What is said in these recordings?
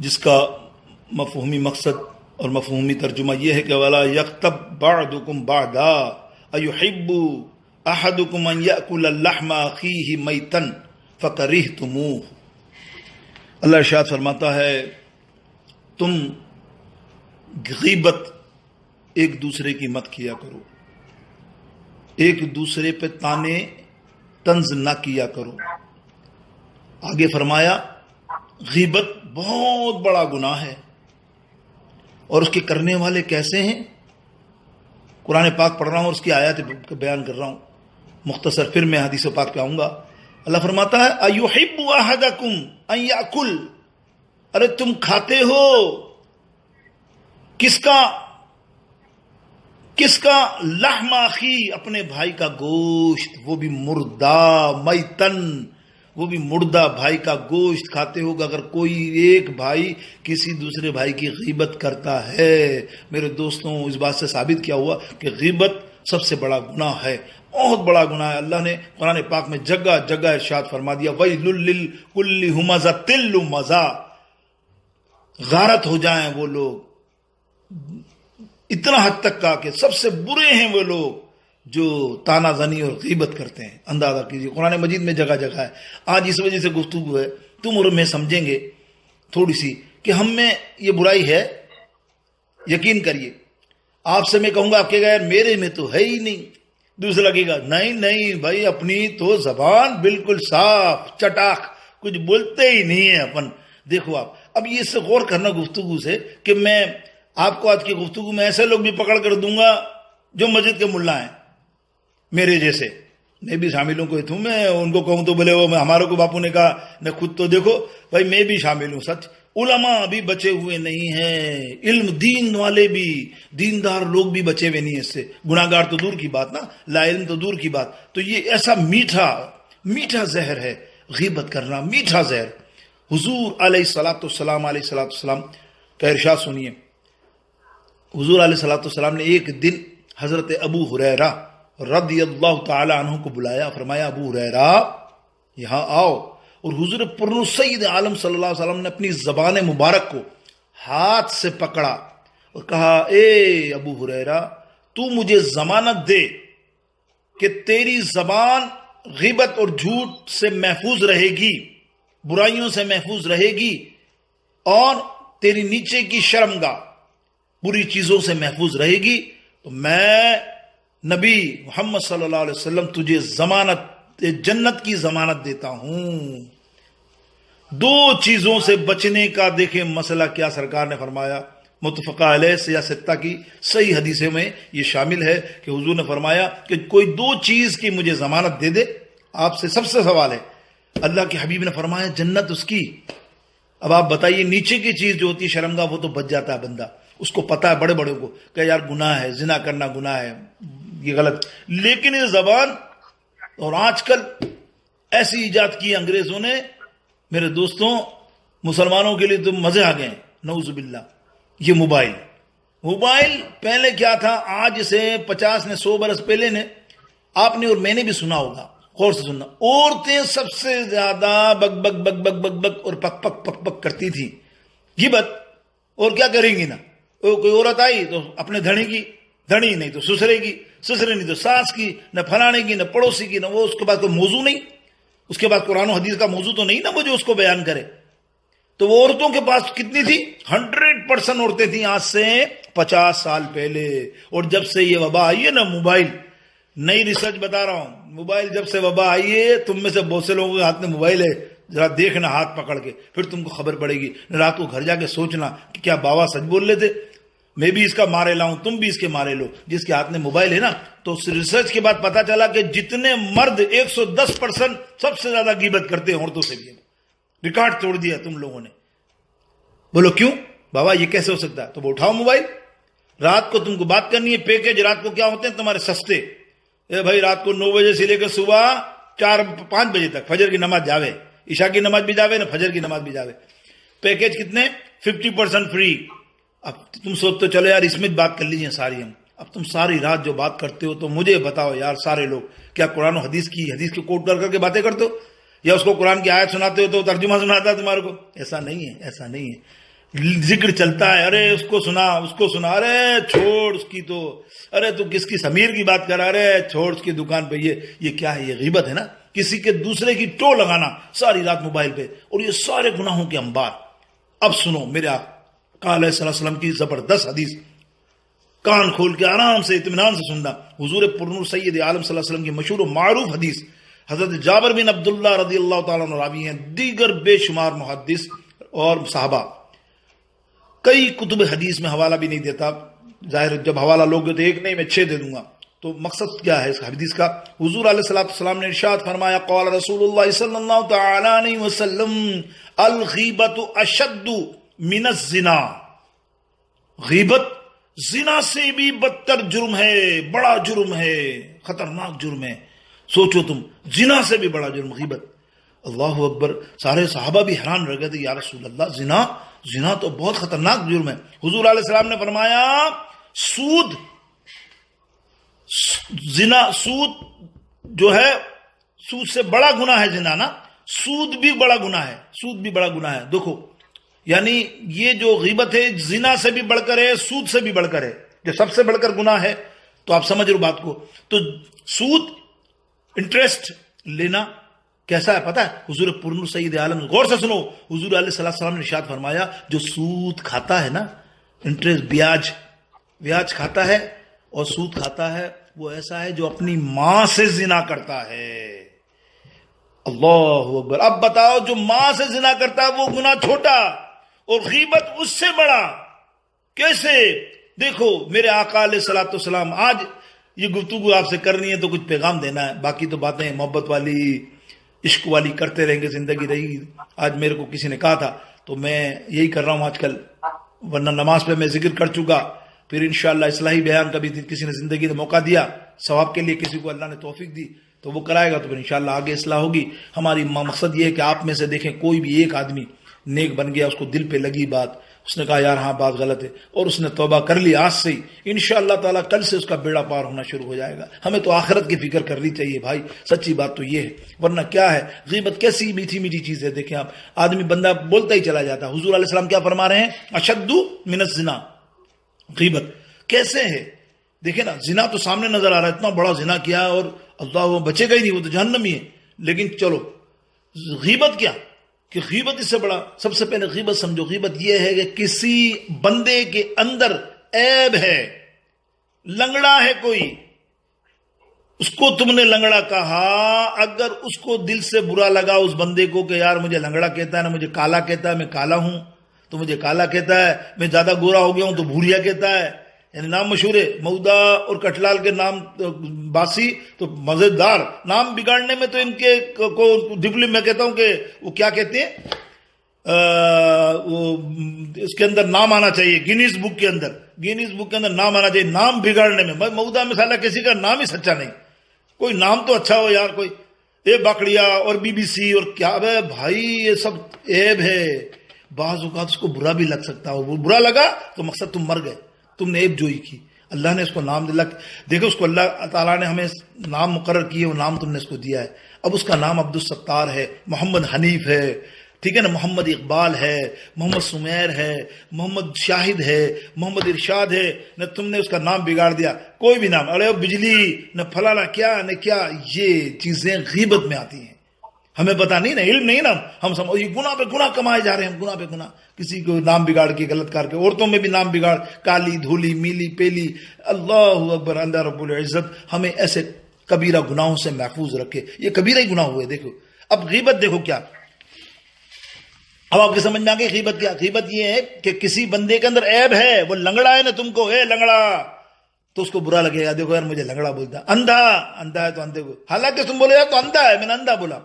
جس کا مفہومی مقصد اور مفہومی ترجمہ یہ ہے کہ وَلَا يَغْتَبْ بَعْضُكُمْ بَعْضًا أَيُحِبُّ أَحَدُكُمْ أَنْ يَأْكُلَ اللَّحْمَ أَخِيهِ مَيْتًا فَكَرِهْتُمُوهُ۔ اللہ ارشاد فرماتا ہے تم غیبت ایک دوسرے کی مت کیا کرو، ایک دوسرے پہ تانے طنز نہ کیا کرو۔ آگے فرمایا غیبت بہت بڑا گناہ ہے، اور اس کے کرنے والے کیسے ہیں؟ قرآن پاک پڑھ رہا ہوں اور اس کی آیات بیان کر رہا ہوں مختصر، پھر میں حدیث پاک پہ آؤں گا۔ اللہ فرماتا ہے اَيُحِبُّ أَحَدَكُمْ أَن يَأْكُلَ، ارے تم کھاتے ہو کس کا لحم اخی، اپنے بھائی کا گوشت، وہ بھی مردہ، میتن، وہ بھی مردہ بھائی کا گوشت کھاتے ہو۔ اگر کوئی ایک بھائی کسی دوسرے بھائی کی غیبت کرتا ہے، میرے دوستوں اس بات سے ثابت کیا ہوا کہ غیبت سب سے بڑا گناہ ہے، بہت بڑا گناہ ہے۔ اللہ نے قرآن پاک میں جگہ جگہ ارشاد فرما دیا وَيْلٌ لِّكُلِّ ہُمَزَةٍ لُّمَزَةٍ، غارت ہو جائیں وہ لوگ، اتنا حد تک کا کہ سب سے برے ہیں وہ لوگ جو تانا زنی اور غیبت کرتے ہیں۔ اندازہ کیجیے قرآن مجید میں جگہ جگہ ہے۔ آج اس وجہ سے گفتگو ہے، تم اور میں سمجھیں گے تھوڑی سی کہ ہم میں یہ برائی ہے، یقین کریے۔ آپ سے میں کہوں گا، آپ کہے گا یار میرے میں تو ہے ہی نہیں، دوسرا لگے گا نہیں بھائی اپنی تو زبان بالکل صاف چٹاک، کچھ بولتے ہی نہیں ہیں اپن۔ دیکھو آپ اب یہ سے غور کرنا گفتگو سے کہ میں آپ کو آج کی گفتگو میں ایسے لوگ بھی پکڑ کر دوں گا جو مسجد کے ملا ہیں میرے جیسے، میں بھی شامل ہوں، کوئی تم میں ان کو کہوں تو بولے وہ ہمارے کو باپو نے کہا نہ، خود تو دیکھو بھائی میں بھی شامل ہوں۔ سچ علماء بھی بچے ہوئے نہیں ہیں، علم دین والے بھی، دیندار لوگ بھی بچے ہوئے نہیں ہیں اس سے، گناہگار تو دور کی بات نا، لا علم تو دور کی بات۔ تو یہ ایسا میٹھا زہر ہے غیبت کرنا، میٹھا زہر۔ حضور علیہ السلام کا ارشاد سنیے۔ حضور علیہ السلام نے ایک دن حضرت ابو ہریرہ رضی اللہ تعالی عنہ کو بلایا، فرمایا ابو ہریرہ یہاں آؤ، اور حضور سید عالم صلی اللہ علیہ وسلم نے اپنی زبان مبارک کو ہاتھ سے پکڑا اور کہا اے ابو ہریرہ تو مجھے ضمانت دے کہ تیری زبان غیبت اور جھوٹ سے محفوظ رہے گی، برائیوں سے محفوظ رہے گی، اور تیری نیچے کی شرمگاہ بری چیزوں سے محفوظ رہے گی، تو میں نبی محمد صلی اللہ علیہ وسلم تجھے جنت کی ضمانت دیتا ہوں۔ دو چیزوں سے بچنے کا دیکھیں مسئلہ کیا سرکار نے فرمایا، متفقہ علیہ سیاہ ستہ کی صحیح حدیثوں میں یہ شامل ہے کہ حضور نے فرمایا کہ کوئی دو چیز کی مجھے ضمانت دے دے۔ آپ سے سب سے سوال ہے، اللہ کے حبیب نے فرمایا جنت اس کی۔ اب آپ بتائیے نیچے کی چیز جو ہوتی ہے شرمگاہ، وہ تو بچ جاتا ہے بندہ، اس کو پتا ہے بڑے بڑے کو کہ یار گناہ ہے، زنا کرنا گناہ ہے، یہ غلط، لیکن یہ زبان، اور آج کل ایسی ایجاد کی انگریزوں نے میرے دوستوں، مسلمانوں کے لیے تو مزے آ گئے، نعوذ باللہ۔ یہ موبائل پہلے کیا تھا، آج سے 50 نے 100 برس پہلے نے آپ نے اور میں نے بھی سنا ہوگا، غور سے سننا، عورتیں سب سے زیادہ بک بک بک بک بک بک اور پک پک پک پک کرتی تھی، غیبت، اور کیا کریں گی نا، کوئی عورت آئی تو اپنے دھڑی کی، دھڑی نہیں تو سسرے کی، سسرے نہیں تو ساس کی، نہ فلانے کی، نہ پڑوسی کی، نہ وہ، اس کے بعد کوئی موضوع نہیں، اس کے بعد قرآن و حدیث کا موضوع تو نہیں نا وہ جو اس کو بیان کرے۔ تو وہ عورتوں کے پاس کتنی تھی؟ 100% عورتیں تھیں آج سے 50 سال پہلے۔ اور جب سے یہ وبا آئی ہے نا، موبائل، نئی ریسرچ بتا رہا ہوں، موبائل جب سے وبا آئی ہے، تم میں سے بہت سے لوگوں کے ہاتھ میں موبائل ہے، ذرا دیکھنا ہاتھ پکڑ کے، پھر تم کو خبر پڑے گی، رات کو گھر جا کے سوچنا کہ کیا بابا سچ بول رہے تھے، میں بھی اس کا مارے لاؤں، تم بھی اس کے مارے لو۔ جس کے ہاتھ میں موبائل ہے نا، تو ریسرچ کے بعد پتا چلا کہ جتنے مرد 110% سب سے زیادہ غیبت کرتے ہیں عورتوں سے بھی، ریکارڈ توڑ دیا تم لوگوں نے۔ بولو کیوں بابا یہ کیسے ہو سکتا ہے؟ تو وہ اٹھاؤ موبائل، رات کو تم کو بات کرنی ہے، پیکج رات کو کیا ہوتے ہیں تمہارے سستے، اے بھائی رات کو 9 بجے سے لے کر صبح 4-5 بجے تک فجر کی نماز جاوے، عشاء کی نماز بھی جاوے نہ فجر کی نماز بھی جاوے، پیکج کتنے؟ 50% فری۔ اب تم سوچتے چلو یار اس میں بات کر لیجیے ساری ہم، اب تم ساری رات جو بات کرتے ہو تو مجھے بتاؤ یار سارے لوگ کیا قرآن و حدیث کے کوٹ کر کر کے باتیں کرتے ہو، یا اس کو قرآن کی آیت سناتے ہو تو ترجمہ سناتا ہے تمہارے کو؟ ایسا نہیں ہے، ایسا نہیں ہے۔ ذکر چلتا ہے، ارے اس کو سنا، اس کو سنا، ارے چھوڑ اس کی تو، ارے تو کس کی سمیر کی بات کر رہا، ارے چھوڑ اس کی دکان پہ، یہ کیا ہے؟ یہ غیبت ہے نا، کسی کے دوسرے کی ٹو لگانا ساری رات موبائل پہ، اور یہ سارے گناہوں کے انبار۔ اب سنو میرے آقا علیہ السلام کی زبردست حدیث، کان کھول کے آرام سے اطمینان سے سننا۔ حضور پرنور سید عالم صلی اللہ علیہ وسلم کی مشہور و معروف حدیث، حضرت جابر بن عبداللہ رضی اللہ تعالیٰ عنہ راوی ہیں، دیگر بے شمار محدث اور صحابہ، کئی کتب حدیث میں حوالہ بھی نہیں دیتا، ظاہر جب حوالہ لوگ تو ایک نہیں میں 6 دے دوں گا۔ تو مقصد کیا ہے اس حدیث کا؟ حضور علیہ السلام نے ارشاد فرمایا، قال رسول اللہ صلی اللہ تعالی علیہ وسلم، الغیبت اشد من الزنا، غیبت زنا سے بھی بدتر جرم ہے، بڑا جرم ہے، خطرناک جرم ہے۔ سوچو تم، زنا سے بھی بڑا جرم غیبت۔ اللہ اکبر، سارے صحابہ بھی حیران رہ گئے تھے، یا رسول اللہ زنا تو بہت خطرناک جرم ہے۔ حضور علیہ السلام نے فرمایا، سود جو ہے، سود سے بڑا گناہ ہے زنا نا، سود بھی بڑا گناہ ہے، سود بھی بڑا گناہ ہے۔ دیکھو یعنی یہ جو غیبت ہے زنا سے بھی بڑھ کر ہے، سود سے بھی بڑھ کر ہے، جو سب سے بڑھ کر گناہ ہے۔ تو آپ سمجھ رہے بات کو؟ تو سود، انٹرسٹ لینا کیسا ہے پتہ ہے؟ حضور پرنور سید عالم، غور سے سنو، حضور علیہ السلام نے ارشاد فرمایا، جو سود کھاتا ہے نا، انٹرسٹ، بیاج کھاتا ہے اور سود کھاتا ہے، وہ ایسا ہے جو اپنی ماں سے زنا کرتا ہے۔ اللہ اکبر۔ اب بتاؤ، جو ماں سے زنا کرتا ہے وہ گناہ چھوٹا، اور غیبت اس سے بڑا، کیسے؟ دیکھو میرے آقا علیہ الصلوۃ والسلام، آج یہ گفتگو آپ سے کرنی ہے تو کچھ پیغام دینا ہے، باقی تو باتیں محبت والی، عشق والی کرتے رہیں گے، زندگی رہی گی۔ آج میرے کو کسی نے کہا تھا تو میں یہی کر رہا ہوں آج کل، ورنہ نماز پہ میں ذکر کر چکا، پھر انشاءاللہ اصلاحی بیان کا بھی کسی نے زندگی نے موقع دیا، ثواب کے لیے کسی کو اللہ نے توفیق دی تو وہ کرائے گا، تو پھر انشاءاللہ آگے اصلاح ہوگی۔ ہماری مقصد یہ ہے کہ آپ میں سے دیکھیں کوئی بھی ایک آدمی نیک بن گیا، اس کو دل پہ لگی بات، اس نے کہا یار ہاں بات غلط ہے، اور اس نے توبہ کر لی آج سے ہی، انشاءاللہ تعالیٰ کل سے اس کا بیڑا پار ہونا شروع ہو جائے گا۔ ہمیں تو آخرت کی فکر کرنی چاہیے بھائی، سچی بات تو یہ ہے، ورنہ کیا ہے؟ غیبت کیسی میٹھی میٹھی چیز ہے، دیکھیں آپ، آدمی بندہ بولتا ہی چلا جاتا ہے۔ حضور علیہ السلام کیا فرما رہے ہیں؟ اشد من الزنا، غیبت کیسے ہے؟ دیکھیں نا، زنا تو سامنے نظر آ رہا ہے، اتنا بڑا زنا کیا ہے، اور اللہ وہ بچے گا ہی نہیں، وہ تو جہنمی ہے۔ لیکن چلو غیبت کیا کہ غیبت اس سے بڑا، سب سے پہلے غیبت سمجھو، غیبت یہ ہے کہ کسی بندے کے اندر عیب ہے، لنگڑا ہے کوئی، اس کو تم نے لنگڑا کہا، اگر اس کو دل سے برا لگا اس بندے کو کہ یار مجھے لنگڑا کہتا ہے نا، مجھے کالا کہتا ہے، میں کالا ہوں تو مجھے کالا کہتا ہے، میں زیادہ گورا ہو گیا ہوں تو بھوریا کہتا ہے، یعنی نام مشہور ہے، مودا اور کٹلال کے نام باسی تو مزیدار، نام بگاڑنے میں تو ان کے کو ڈبلی میں کہتا ہوں کہ وہ کیا کہتے ہیں، وہ اس کے اندر نام آنا چاہیے، گینیز بک کے اندر نام آنا چاہیے، نام بگاڑنے میں۔ مودا میں سالہ کسی کا نام ہی سچا نہیں، کوئی نام تو اچھا ہو یار، کوئی اے باکڑیا اور بی بی سی اور کیا ہے بھائی، یہ سب عیب ہے۔ بعض اوقات اس کو برا بھی لگ سکتا ہے، وہ برا لگا تو مقصد تم مر گئے، تم نے عیب جوئی کی، اللہ نے اس کو نام دلا، دیکھو اس کو اللہ تعالیٰ نے ہمیں نام مقرر کیے، وہ نام تم نے اس کو دیا ہے، اب اس کا نام عبدالستار ہے، محمد حنیف ہے، ٹھیک ہے نا، محمد اقبال ہے، محمد سمیر ہے، محمد شاہد ہے، محمد ارشاد ہے، نہ تم نے اس کا نام بگاڑ دیا، کوئی بھی نام، ارے بجلی نہ فلانا کیا نہ کیا، یہ چیزیں غیبت میں آتی ہیں، ہمیں پتا نہیں نا، علم نہیں نا، ہم سمجھ یہ گناہ پہ گناہ کمائے جا رہے ہیں، گناہ پہ گناہ، کسی کو نام بگاڑ کے غلط کر کے، عورتوں میں بھی نام بگاڑ، کالی دھولی میلی پیلی، اللہ اکبر، اللہ رب العزت ہمیں ایسے کبیرہ گناہوں سے محفوظ رکھے، یہ کبیرہ ہی گناہ ہوئے۔ دیکھو اب غیبت دیکھو کیا، اب آپ کے سمجھ میں آگے غیبت کیا؟ غیبت یہ ہے کہ کسی بندے کے اندر عیب ہے، وہ لنگڑا ہے نا، تم کو اے لنگڑا، تو اس کو برا لگے گا، دیکھو یار مجھے لنگڑا بولتا، اندھا ہے تو اندھے کو، حالانکہ تم بولے یار تو اندھا ہے، میں نے اندھا بولا۔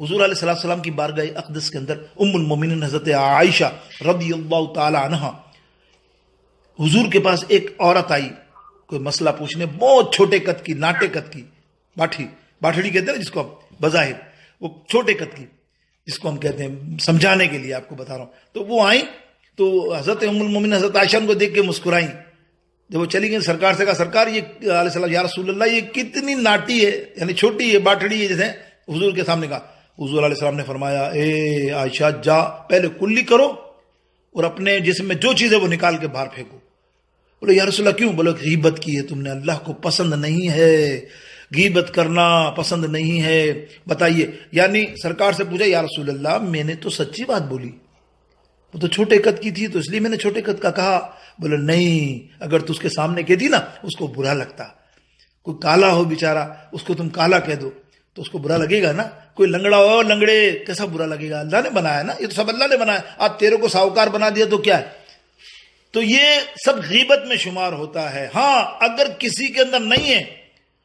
حضور علیہ السلام کی بارگاہ اقدس کے اندر ام المومنین حضرت عائشہ رضی اللہ تعالی عنہا، حضور کے پاس ایک عورت آئی کوئی مسئلہ پوچھنے، بہت چھوٹے قد کی، ناٹے قد کی، باٹھڑی کہتے ہیں جس کو ہم بظاہر، وہ چھوٹے قد کی، جس کو ہم کہتے ہیں، سمجھانے کے لیے آپ کو بتا رہا ہوں۔ تو وہ آئیں تو حضرت ام المومنین حضرت عائشہ کو دیکھ کے مسکرائیں، جب وہ چلی گئی سرکار سے کہا سرکار یہ علیہ السلام یا رسول اللہ یہ کتنی ناٹی ہے، یعنی چھوٹی ہے، باٹھڑی ہے، جیسے حضور کے سامنے کہا، حضور علیہ السلام نے فرمایا اے عائشہ جا پہلے کلی کرو اور اپنے جسم میں جو چیز ہے وہ نکال کے باہر پھینکو. بولے یا رسول اللہ کیوں؟ بولے غیبت کی ہے تم نے، اللہ کو پسند نہیں ہے، غیبت کرنا پسند نہیں ہے. بتائیے، یعنی سرکار سے پوچھا یا رسول اللہ میں نے تو سچی بات بولی، وہ تو چھوٹے قد کی تھی تو اس لیے میں نے چھوٹے قد کا کہا. بولے نہیں، اگر تو اس کے سامنے کہتی نا اس کو برا لگتا. کوئی کالا ہو بیچارہ، اس کو تم کالا کہہ دو تو اس کو برا لگے گا نا. کوئی لنگڑا ہو، لنگڑے، کیسا برا لگے گا؟ اللہ نے بنایا نا، یہ تو سب اللہ نے بنایا. آج تیرے کو ساہوکار بنا دیا تو کیا ہے؟ تو یہ سب غیبت میں شمار ہوتا ہے. ہاں اگر کسی کے اندر نہیں ہے،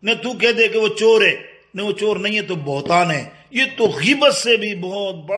نہ تو کہہ دے کہ وہ چور ہے، نہ وہ چور نہیں ہے تو بہتان ہے، یہ تو غیبت سے بھی بہت بڑا